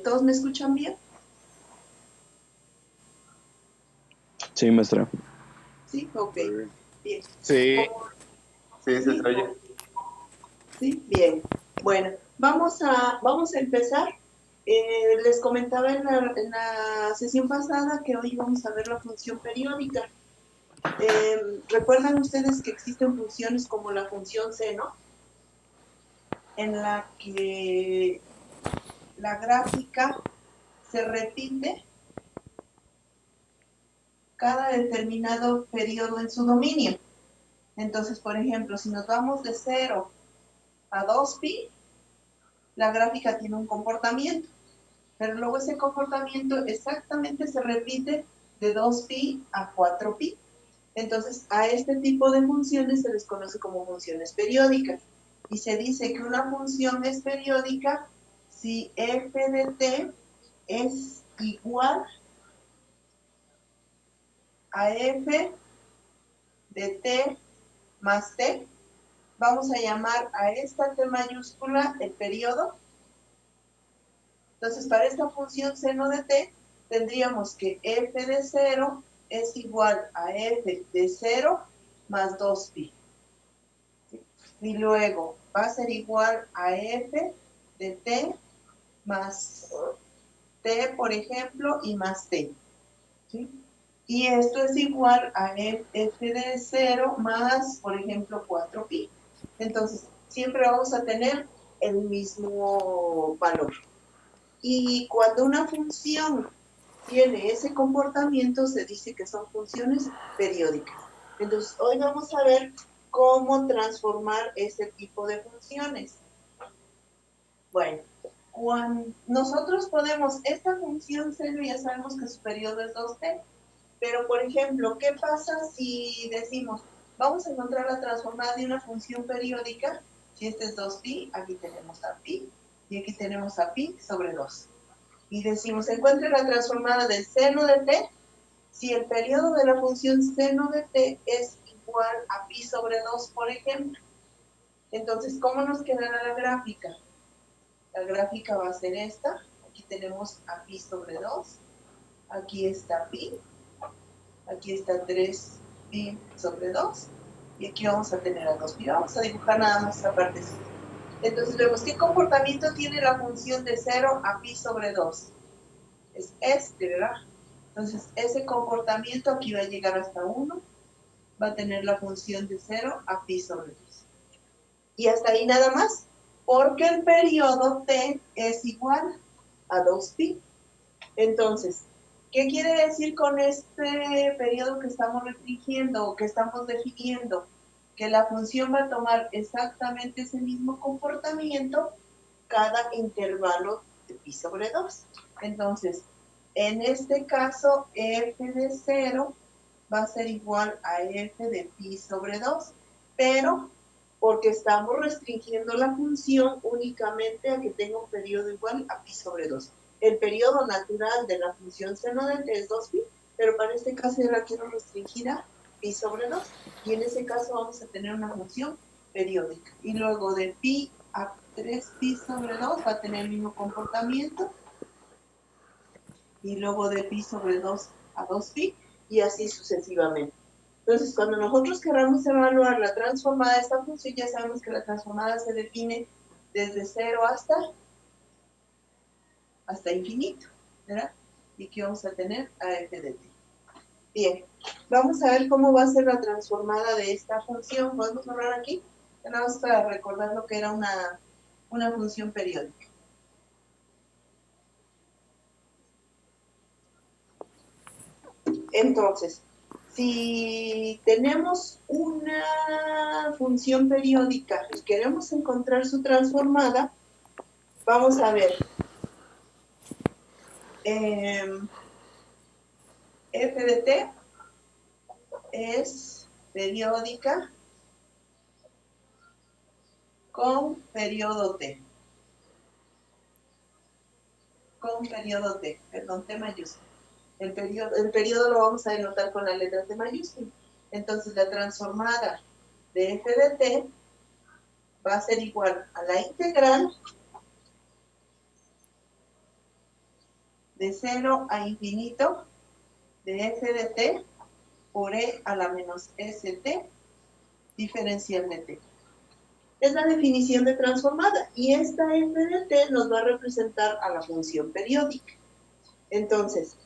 ¿Todos me escuchan bien? Sí, maestra. Sí, ok, bien. Sí, Como- sí, se ¿Sí? oye. Sí, bien. Bueno, vamos a empezar. Les comentaba en la sesión pasada que hoy vamos a ver la función periódica. ¿Recuerdan ustedes que existen funciones como la función seno, en la que la gráfica se repite cada determinado periodo en su dominio? Entonces, por ejemplo, si nos vamos de 0 a 2pi, la gráfica tiene un comportamiento, pero luego ese comportamiento exactamente se repite de 2pi a 4pi. Entonces, a este tipo de funciones se les conoce como funciones periódicas. Y se dice que una función es periódica si f de t es igual a f de t más t. Vamos a llamar a esta t mayúscula el periodo. Entonces, para esta función seno de t, tendríamos que f de 0 es igual a f de 0 más 2pi. Y luego va a ser igual a f de t más t, por ejemplo, y más t. ¿Sí? Y esto es igual a f de 0 más, por ejemplo, 4pi. Entonces, siempre vamos a tener el mismo valor. Y cuando una función tiene ese comportamiento, se dice que son funciones periódicas. Entonces, hoy vamos a ver cómo transformar ese tipo de funciones. Bueno, cuando nosotros podemos, esta función seno ya sabemos que su periodo es 2t, pero por ejemplo, ¿qué pasa si decimos, vamos a encontrar la transformada de una función periódica? Si este es 2pi, aquí tenemos a pi, y aquí tenemos a pi sobre 2. Y decimos, encuentre la transformada del seno de t, si el periodo de la función seno de t es igual a pi sobre 2, por ejemplo. Entonces, ¿cómo nos quedará la gráfica? La gráfica va a ser esta. Aquí tenemos a pi sobre 2. Aquí está pi. Aquí está 3pi sobre 2. Y aquí vamos a tener a 2pi. Vamos a dibujar nada más esta partecita. Entonces vemos qué comportamiento tiene la función de 0 a pi sobre 2. Es este, ¿verdad? Entonces ese comportamiento aquí va a llegar hasta 1. Va a tener la función de 0 a pi sobre 2. Y hasta ahí nada más, porque el periodo t es igual a 2pi. Entonces, ¿qué quiere decir con este periodo que estamos restringiendo o que estamos definiendo? Que la función va a tomar exactamente ese mismo comportamiento cada intervalo de pi sobre 2. Entonces, en este caso, f de 0 va a ser igual a f de pi sobre 2, pero porque estamos restringiendo la función únicamente a que tenga un periodo igual a pi sobre 2. El periodo natural de la función seno de t es 2pi, pero para este caso yo la quiero restringir a pi sobre 2, y en ese caso vamos a tener una función periódica. Y luego de pi a 3pi sobre 2 va a tener el mismo comportamiento, y luego de pi sobre 2 a 2pi, y así sucesivamente. Entonces, cuando nosotros queramos evaluar la transformada de esta función, ya sabemos que la transformada se define desde 0 hasta infinito, ¿verdad? Y aquí vamos a tener a f de t. Bien, vamos a ver cómo va a ser la transformada de esta función. ¿Podemos borrar aquí? Nada más para recordar lo que era una función periódica. Entonces, si tenemos una función periódica y queremos encontrar su transformada, vamos a ver. F de t es periódica con periodo t. Con periodo t, perdón, t mayúscula. El periodo lo vamos a denotar con la letra t mayúscula. Entonces, la transformada de f de t va a ser igual a la integral de 0 a infinito de f de t por e a la menos st diferencial de t. Es la definición de transformada y esta f de t nos va a representar a la función periódica. Entonces,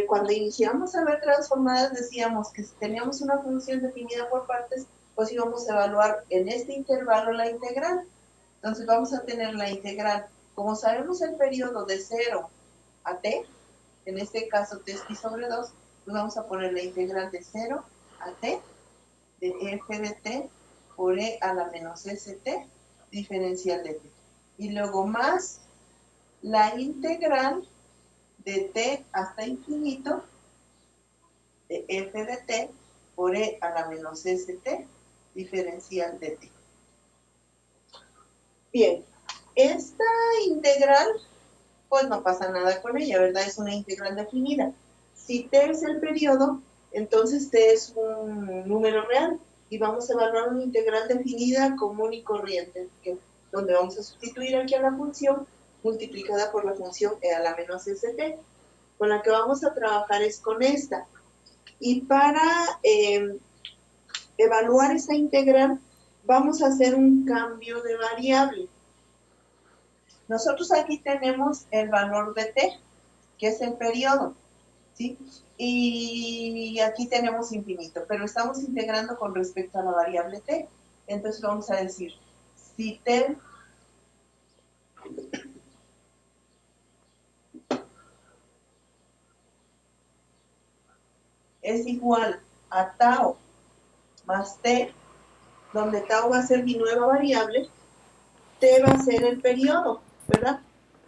cuando iniciamos a ver transformadas decíamos que si teníamos una función definida por partes, pues íbamos a evaluar en este intervalo la integral. Entonces vamos a tener la integral. Como sabemos el periodo de 0 a t, en este caso t es pi sobre 2, pues vamos a poner la integral de 0 a t de f de t por e a la menos st diferencial de t. Y luego más la integral de t hasta infinito de f de t por e a la menos st diferencial de t. Bien, esta integral, pues no pasa nada con ella, ¿verdad? Es una integral definida. Si t es el periodo, entonces t es un número real y vamos a evaluar una integral definida común y corriente, donde vamos a sustituir aquí a la función multiplicada por la función e a la menos st. Con la que vamos a trabajar es con esta. Y para evaluar esa integral, vamos a hacer un cambio de variable. Nosotros aquí tenemos el valor de t, que es el periodo, ¿sí? Y aquí tenemos infinito, pero estamos integrando con respecto a la variable t. Entonces vamos a decir, si t es igual a tau más t, donde tau va a ser mi nueva variable, t va a ser el periodo, ¿verdad?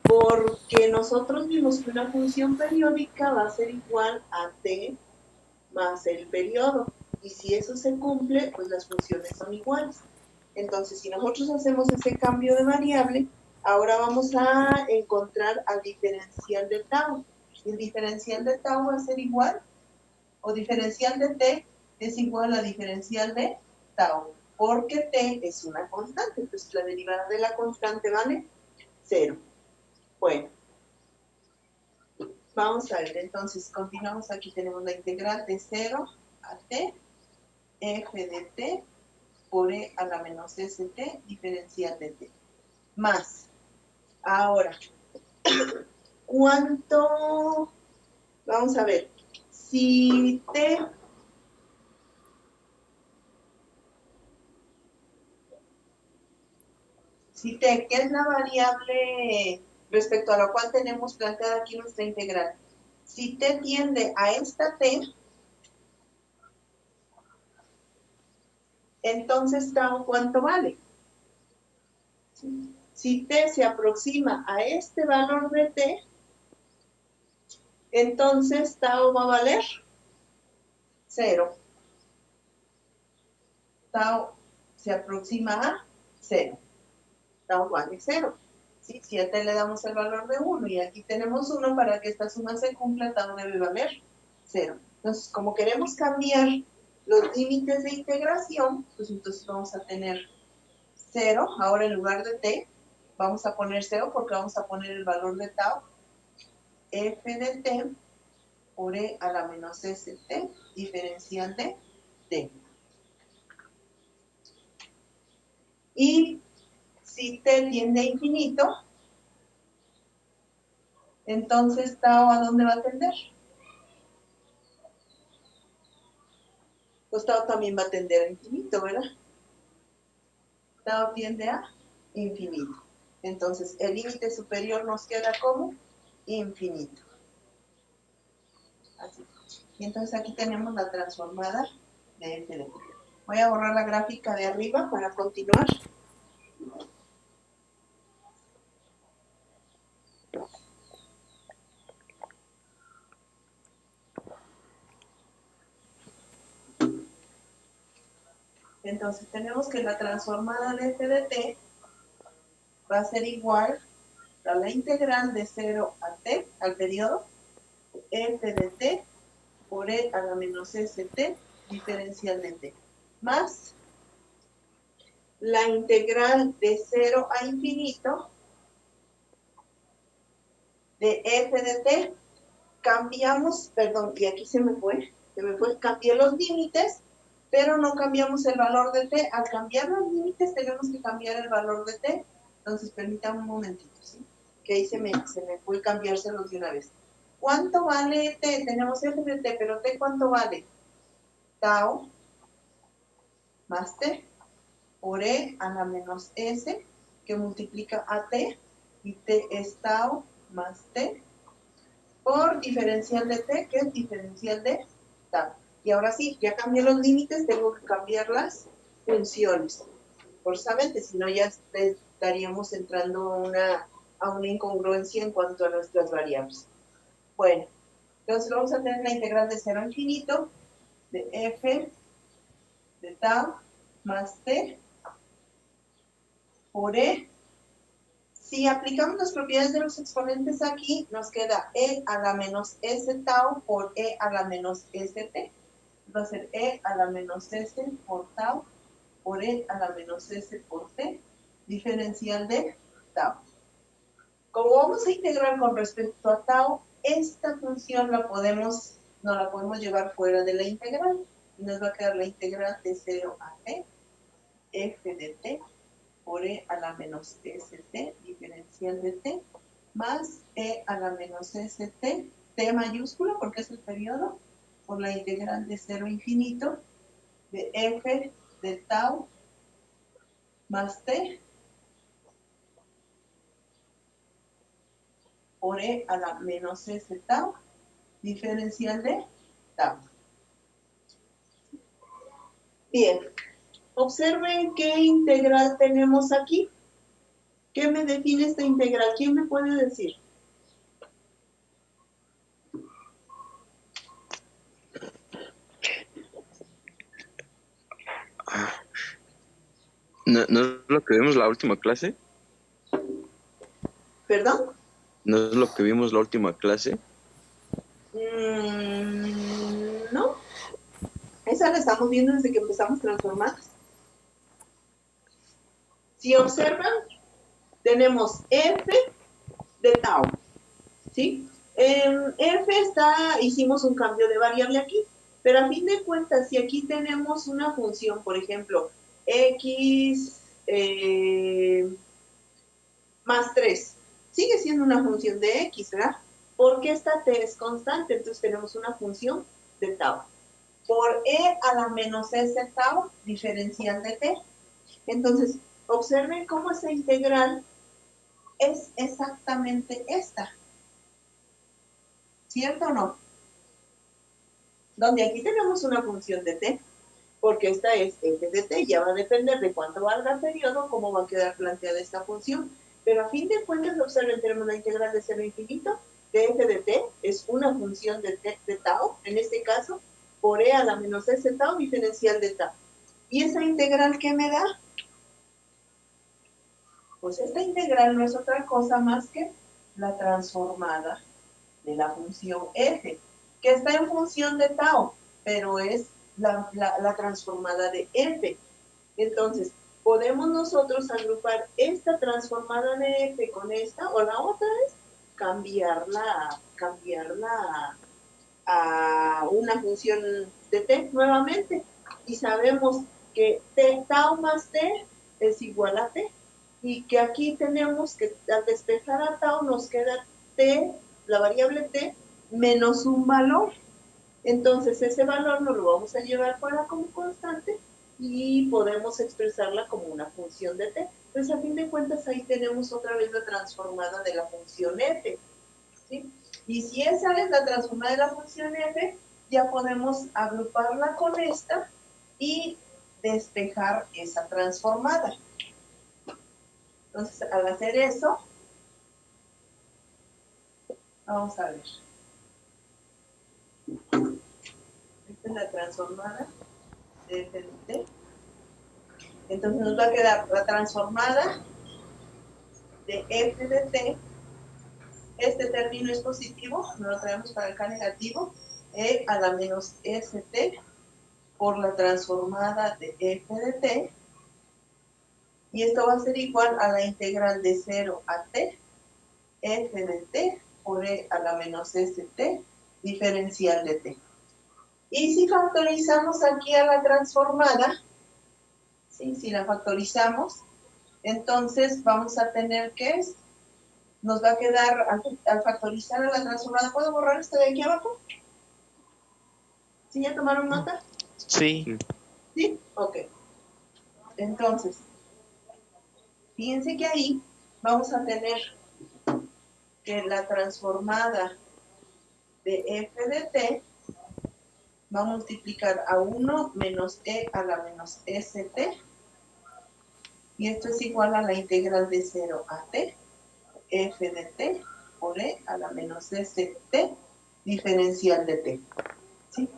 Porque nosotros vimos que una función periódica va a ser igual a t más el periodo. Y si eso se cumple, pues las funciones son iguales. Entonces, si nosotros hacemos ese cambio de variable, ahora vamos a encontrar al diferencial de tau. El diferencial de tau va a ser igual, o diferencial de t es igual a diferencial de tau, porque t es una constante. Entonces, la derivada de la constante vale 0. Bueno, vamos a ver, entonces continuamos. Aquí tenemos la integral de 0 a t, f de t por e a la menos st diferencial de t. Más, ahora, ¿cuánto? Vamos a ver, si t que es la variable respecto a la cual tenemos planteada aquí nuestra integral, si t tiende a esta t, entonces tau, ¿cuánto vale? Si t se aproxima a este valor de t, entonces tau va a valer 0. Tau se aproxima a 0. Tau vale 0. ¿Sí? Si a t le damos el valor de 1 y aquí tenemos 1, para que esta suma se cumpla, tau debe valer 0. Entonces, como queremos cambiar los límites de integración, pues entonces vamos a tener 0. Ahora en lugar de t, vamos a poner 0 porque vamos a poner el valor de tau, f de t por e a la menos st diferencial de t. Y si t tiende a infinito, entonces tau, ¿a dónde va a tender? Pues tau también va a tender a infinito, ¿verdad? Tau tiende a infinito. Entonces, el límite superior nos queda como infinito. Así. Y entonces aquí tenemos la transformada de f de t. Voy a borrar la gráfica de arriba para continuar. Entonces tenemos que la transformada de f de t va a ser igual a la integral de 0 a t, al periodo, f de t por e a la menos st diferencial de t, más la integral de 0 a infinito de f de t, cambiamos, perdón, y aquí se me fue, cambié los límites, pero no cambiamos el valor de t. Al cambiar los límites tenemos que cambiar el valor de t. Entonces, permítame un momentito, ¿sí? Que ahí se me fue cambiárselos de una vez. ¿Cuánto vale t? Tenemos f de t, pero t ¿cuánto vale? Tau más t por e a la menos s, que multiplica a t, y t es tau más t por diferencial de t, que es diferencial de tau. Y ahora sí, ya cambié los límites, tengo que cambiar las funciones. Forzosamente, si no ya estaríamos entrando a una incongruencia en cuanto a nuestras variables. Bueno, entonces vamos a tener la integral de 0 a infinito de f de tau más t por e. Si aplicamos las propiedades de los exponentes aquí, nos queda e a la menos s tau por e a la menos st. Va a ser e a la menos s por tau por e a la menos s por t, diferencial de tau. Como vamos a integrar con respecto a tau, esta función no la podemos llevar fuera de la integral. Y nos va a quedar la integral de 0 a t, f de t, por e a la menos st, diferencial de t, más e a la menos st, t mayúscula porque es el periodo, por la integral de 0 a infinito, de f de tau más t, por e a la menos s tau, diferencial de tau. Bien, observen qué integral tenemos aquí. ¿Qué me define esta integral? ¿Quién me puede decir? ¿No es lo que vimos la última clase? ¿Perdón? ¿No es lo que vimos la última clase? No. Esa la estamos viendo desde que empezamos transformadas. Si observan, tenemos f de tau, ¿sí? En f hicimos un cambio de variable aquí, pero a fin de cuentas, si aquí tenemos una función, por ejemplo, x más 3, sigue siendo una función de x, ¿verdad? Porque esta t es constante, entonces tenemos una función de tau. Por e a la menos s tau, diferencial de t. Entonces, observen cómo esa integral es exactamente esta. ¿Cierto o no? Donde aquí tenemos una función de t, porque esta es f de t, ya va a depender de cuánto valga el periodo, cómo va a quedar planteada esta función. Pero a fin de cuentas, observen, tenemos la integral de 0 a infinito de f de t, es una función de t de tau, en este caso, por e a la menos s tau, diferencial de tau. ¿Y esa integral qué me da? Pues esta integral no es otra cosa más que la transformada de la función f, que está en función de tau, pero es la transformada de f. Entonces, podemos nosotros agrupar esta transformada de f con esta, o la otra es cambiarla a una función de t nuevamente. Y sabemos que tau más t es igual a t. Y que aquí tenemos que al despejar a tau nos queda t, la variable t, menos un valor. Entonces ese valor nos lo vamos a llevar fuera como constante y podemos expresarla como una función de t. Entonces a fin de cuentas ahí tenemos otra vez la transformada de la función f, ¿sí? Y si esa es la transformada de la función f, ya podemos agruparla con esta y despejar esa transformada. Entonces, al hacer eso, vamos a ver. Esta es la transformada de f de t. Entonces nos va a quedar la transformada de f de t. Este término es positivo, no lo traemos para acá negativo, e a la menos st por la transformada de f de t. Y esto va a ser igual a la integral de 0 a t, f de t por e a la menos st diferencial de t. Y si factorizamos aquí a la transformada, ¿sí? Si la factorizamos, entonces vamos a tener que nos va a quedar, al factorizar a la transformada, ¿puedo borrar esto de aquí abajo? ¿Sí ya tomaron nota? Sí. ¿Sí? Ok. Entonces, fíjense que ahí vamos a tener que la transformada de f de t va a multiplicar a 1 menos e a la menos st, y esto es igual a la integral de 0 a t, f de t por e a la menos st diferencial de t. ¿Sí?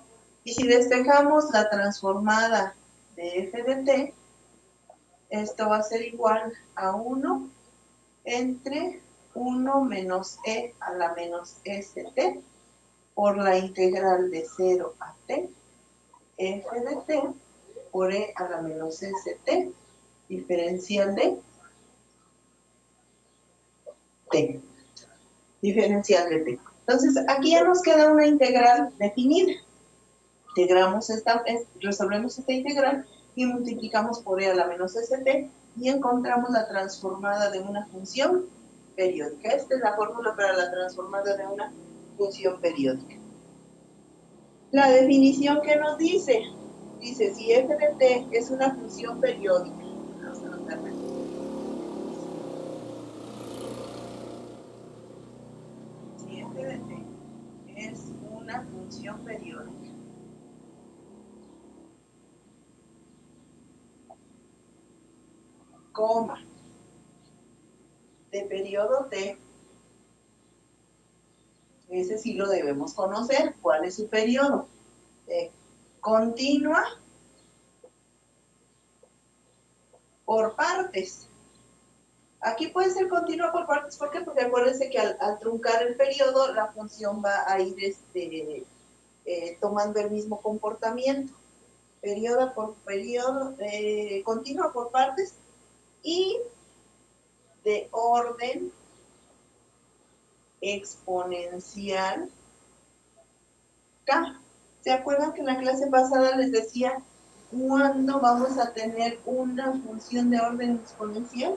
Y si despejamos la transformada de f de t, esto va a ser igual a 1 entre 1 menos e a la menos st por la integral de 0 a t, f de t por e a la menos st diferencial de t. Diferencial de t. Entonces, aquí ya nos queda una integral definida. Resolvemos esta integral y multiplicamos por e a la menos st y encontramos la transformada de una función periódica. Esta es la fórmula para la transformada de una función periódica. La definición que nos dice, si f de t es una función periódica, vamos a anotarla aquí. Si f de t es una función periódica, coma, de periodo t, ese sí lo debemos conocer. ¿Cuál es su periodo? Continua por partes. Aquí puede ser continua por partes. ¿Por qué? Porque acuérdense que al truncar el periodo, la función va a ir tomando el mismo comportamiento. Periodo por periodo, continua por partes y de orden exponencial K. ¿Se acuerdan que en la clase pasada les decía cuándo vamos a tener una función de orden exponencial?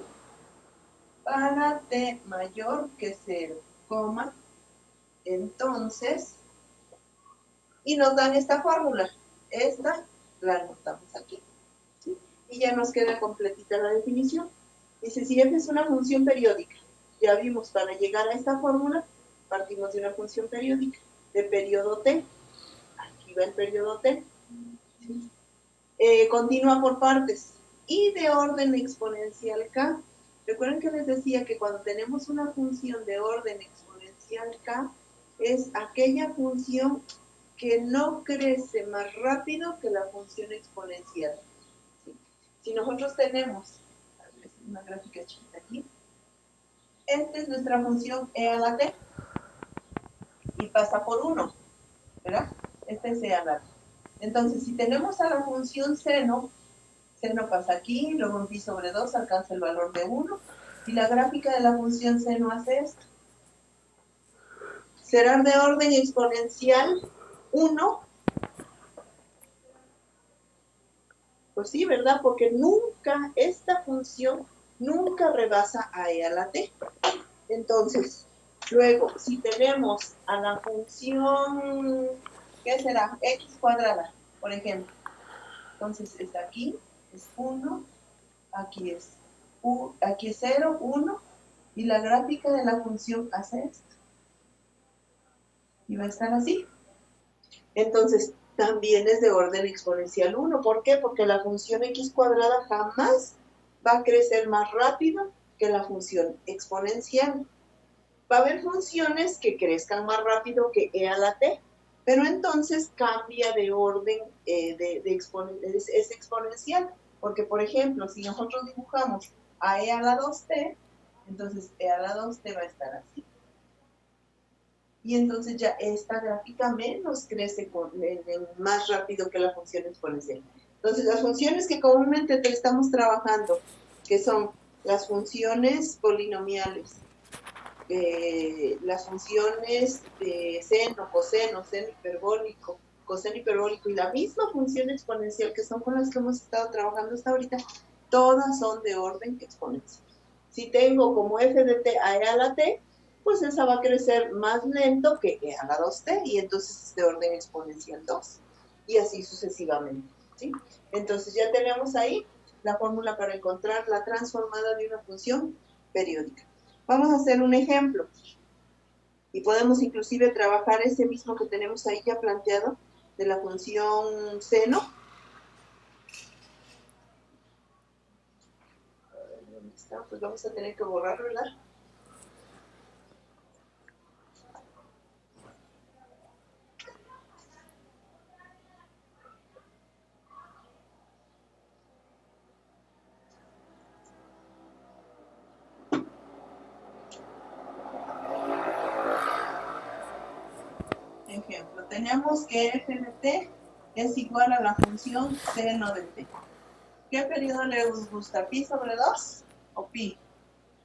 Para t mayor que 0, entonces, y nos dan esta fórmula. Esta la anotamos aquí, ¿sí? Y ya nos queda completita la definición. Dice, si f es una función periódica, ya vimos, para llegar a esta fórmula, partimos de una función periódica, de periodo t. Aquí va el periodo t. ¿Sí? Continúa por partes y de orden exponencial k. Recuerden que les decía que cuando tenemos una función de orden exponencial k, es aquella función que no crece más rápido que la función exponencial. ¿Sí? Si nosotros tenemos una gráfica chiquita aquí, esta es nuestra función e a la t y pasa por 1, ¿verdad? Este es e a la t. Entonces, si tenemos a la función seno pasa aquí, luego en pi sobre 2 alcanza el valor de 1, y la gráfica de la función seno hace esto. Será de orden exponencial 1. Pues sí, ¿verdad? Porque nunca, esta función nunca rebasa a e a la t. Entonces, luego, si tenemos a la función, ¿qué será? X cuadrada, por ejemplo. Entonces, está aquí, es 1, aquí es 0, 1, y la gráfica de la función hace esto. Y va a estar así. Entonces, también es de orden exponencial 1. ¿Por qué? Porque la función x cuadrada jamás va a crecer más rápido que la función exponencial. Va a haber funciones que crezcan más rápido que e a la t, pero entonces cambia de orden, es exponencial. Porque, por ejemplo, si nosotros dibujamos a e a la 2t, entonces e a la 2t va a estar así. Y entonces ya esta gráfica menos crece más rápido que la función exponencial. Entonces, las funciones que comúnmente estamos trabajando, que son las funciones polinomiales, las funciones de seno, coseno, seno hiperbólico, coseno hiperbólico y la misma función exponencial, que son con las que hemos estado trabajando hasta ahorita, todas son de orden exponencial. Si tengo como f de t a e a la t, pues esa va a crecer más lento que e a la 2t, y entonces es de orden exponencial 2, y así sucesivamente, ¿sí? Entonces ya tenemos ahí la fórmula para encontrar la transformada de una función periódica. Vamos a hacer un ejemplo, y podemos inclusive trabajar ese mismo que tenemos ahí ya planteado, de la función seno. ¿Dónde está? Pues vamos a tener que borrarlo, ¿verdad? Ejemplo, tenemos que f de t es igual a la función seno de t. ¿Qué periodo le gusta? ¿Pi sobre 2 o pi?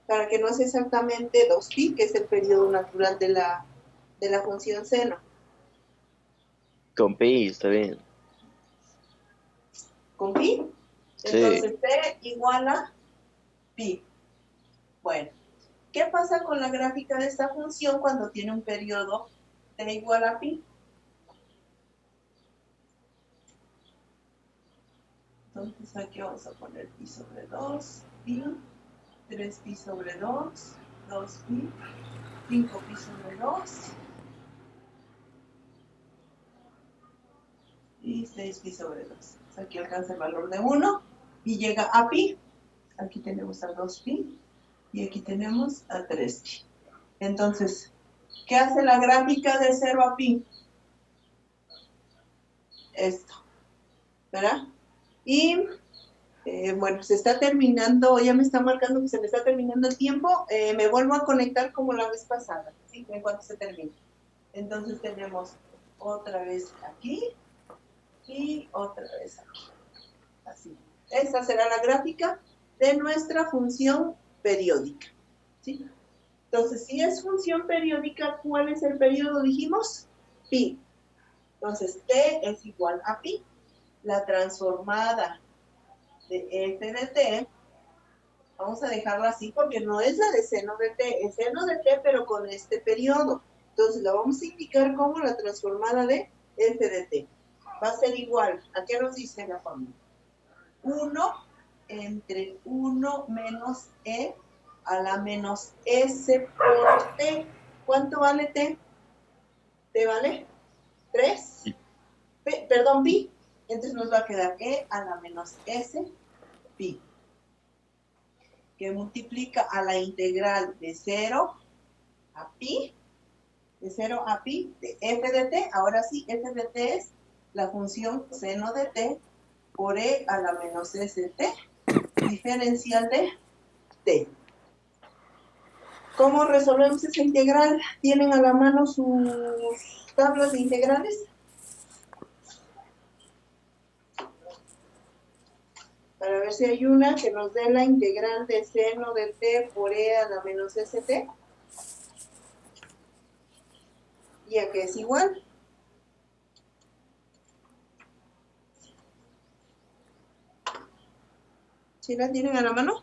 Para que no sea exactamente 2pi, que es el periodo natural de la función seno. Con pi, está bien. ¿Con pi? Entonces, t igual a pi. Bueno, ¿qué pasa con la gráfica de esta función cuando tiene un periodo t igual a pi? Entonces aquí vamos a poner pi sobre 2, pi, 3pi sobre 2, 2pi, 5pi sobre 2 y 6pi sobre 2. Aquí alcanza el valor de 1 y llega a pi. Aquí tenemos a 2pi y aquí tenemos a 3pi. Entonces, ¿qué hace la gráfica de 0 a pi? Esto, ¿verdad? Y bueno, se está terminando, ya me está marcando que se me está terminando el tiempo. Me vuelvo a conectar como la vez pasada, ¿sí? En cuanto se termine. Entonces tenemos otra vez aquí y otra vez aquí. Así. Esta será la gráfica de nuestra función periódica, ¿sí? Entonces, si es función periódica, ¿cuál es el periodo? Dijimos pi. Entonces, t es igual a pi. La transformada de f de t, vamos a dejarla así porque no es la de seno de t, es seno de t pero con este periodo. Entonces la vamos a indicar como la transformada de f de t. Va a ser igual, ¿a qué nos dice la fórmula? 1 entre 1 menos e a la menos s por t. ¿Cuánto vale t? ¿T vale? 3. Perdón, pi. Entonces nos va a quedar e a la menos s pi, que multiplica a la integral de 0 a pi, de 0 a pi, de f de t. Ahora sí, f de t es la función seno de t por e a la menos st, diferencial de t. ¿Cómo resolvemos esa integral? ¿Tienen a la mano sus tablas de integrales? Para ver si hay una que nos dé la integral de seno de t por e a la menos st. ¿Y a qué es igual? ¿Sí la tienen a la mano?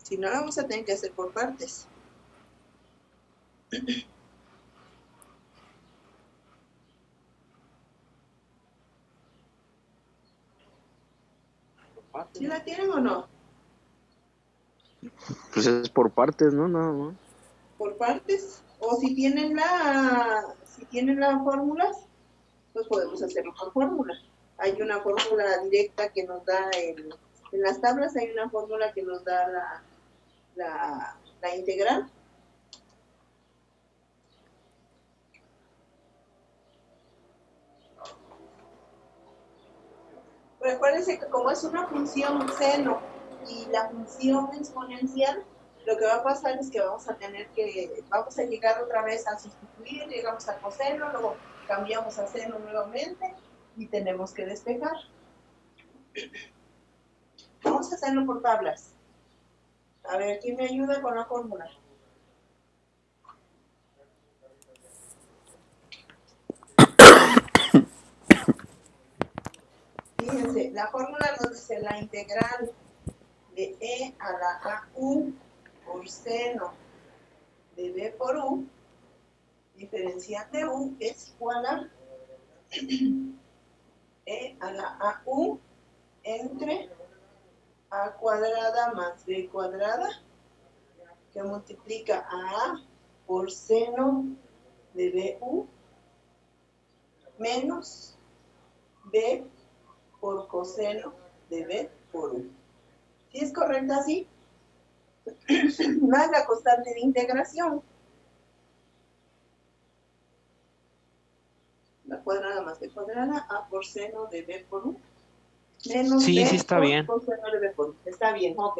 Si no, la vamos a tener que hacer por partes. ¿Sí la tienen o no? Pues es por partes, ¿no? Nada más. Por partes. O si tienen la fórmula, pues podemos hacerlo por fórmula. Hay una fórmula directa que nos da en las tablas, hay una fórmula que nos da la integral. Recuérdense que como es una función seno y la función exponencial, lo que va a pasar es que vamos a llegar otra vez a sustituir, llegamos a coseno, luego cambiamos a seno nuevamente y tenemos que despejar. Vamos a hacerlo por tablas. A ver, ¿quién me ayuda con la fórmula? Fíjense, la fórmula nos dice la integral de e a la AU por seno de b por u, diferencial de u es igual a e a la AU entre a cuadrada más b cuadrada, que multiplica a por seno de bu menos b por coseno de b por u. ¿Sí es correcto así? Más la constante de integración. La cuadrada más b cuadrada, a por seno de b por u, menos Sí, b sí está por bien. coseno de b por u. Está bien, ok.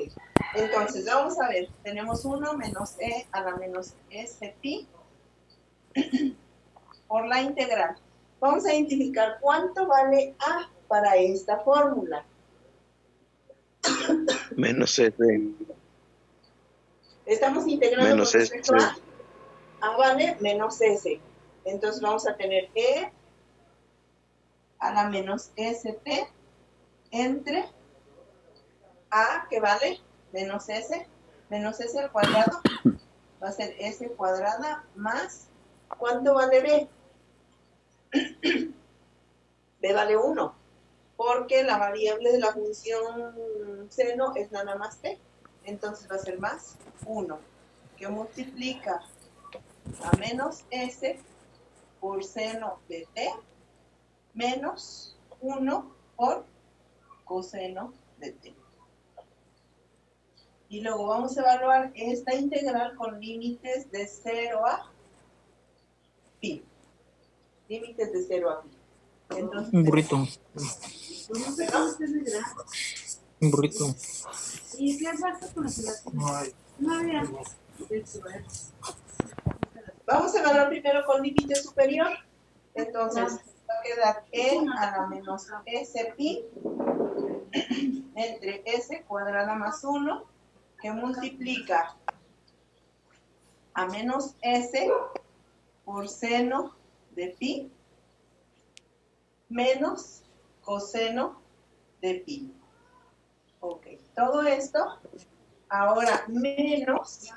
Entonces, vamos a ver. Tenemos 1 menos e a la menos s pi por la integral. Vamos a identificar cuánto vale a para esta fórmula. Menos S. Estamos integrando Menos con respecto S. a vale menos s. Entonces vamos a tener e a la menos st entre a, que vale menos s al cuadrado, va a ser s cuadrada más, ¿cuánto vale b? B vale 1, porque la variable de la función seno es nada más t. Entonces va a ser más 1, que multiplica a menos s por seno de t menos 1 por coseno de t. Y luego vamos a evaluar esta integral con límites de 0 a pi. Límites de 0 a pi. Entonces, Un burrito. ¿perdón? Un burrito. ¿Y qué pasa con las No había. Vamos a evaluar primero con límite superior. Entonces, va a quedar e a la menos s pi entre s cuadrada más 1, que multiplica a menos s por seno de pi menos coseno de pi. Ok, todo esto ahora menos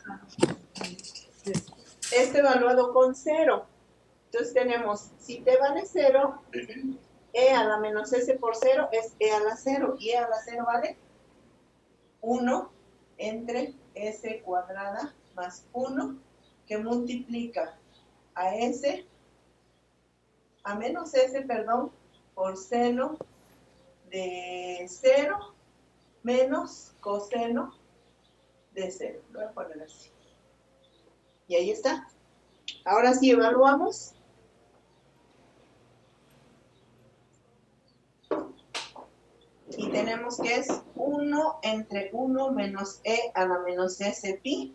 este evaluado con 0. Entonces tenemos, si t vale 0, e a la menos s por 0 es e a la 0, y e a la 0 vale 1 entre s cuadrada más 1, que multiplica a s, a menos s, perdón, por seno de 0 menos coseno de 0. Lo voy a poner así. Y ahí está. Ahora sí evaluamos. Y tenemos que es 1 entre 1 menos e a la menos s pi,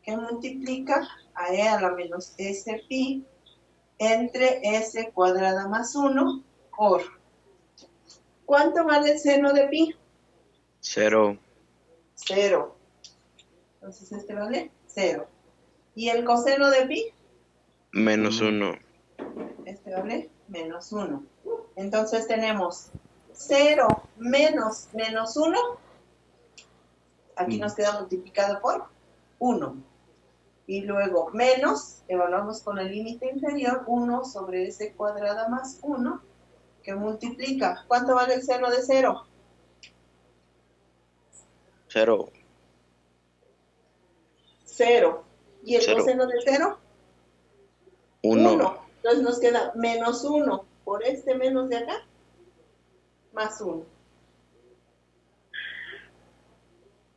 que multiplica a e a la menos s pi entre s cuadrada más 1 por... ¿Cuánto vale el seno de pi? 0. 0. Entonces este vale 0. ¿Y el coseno de pi? Menos 1. Este vale menos 1. Entonces tenemos 0 menos menos 1. Aquí nos queda multiplicado por 1. Y luego menos, evaluamos con el límite inferior, 1 sobre s cuadrada más 1, que multiplica. ¿Cuánto vale el seno de 0? 0. 0. ¿Y el Cero. coseno de 0? 1. 1. Entonces nos queda menos 1 por este menos de acá, más 1.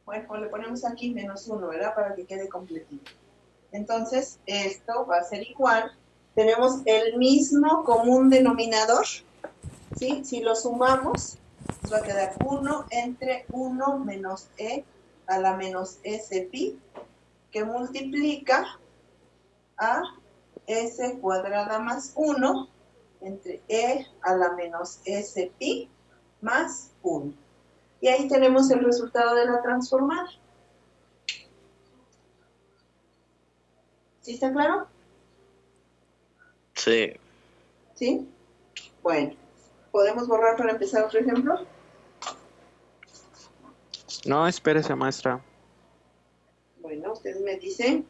Bueno, pues le ponemos aquí menos 1, ¿verdad? Para que quede completito. Entonces, esto va a ser igual. Tenemos el mismo común denominador, ¿sí? Si lo sumamos, nos va a quedar 1 entre 1 menos e a la menos s pi, que multiplica a s cuadrada más 1 entre e a la menos s pi más 1. Y ahí tenemos el resultado de la transformada. ¿Sí está claro? Sí. ¿Sí? Bueno, ¿podemos borrar para empezar otro ejemplo? No, espérese, maestra. Bueno, usted me dice.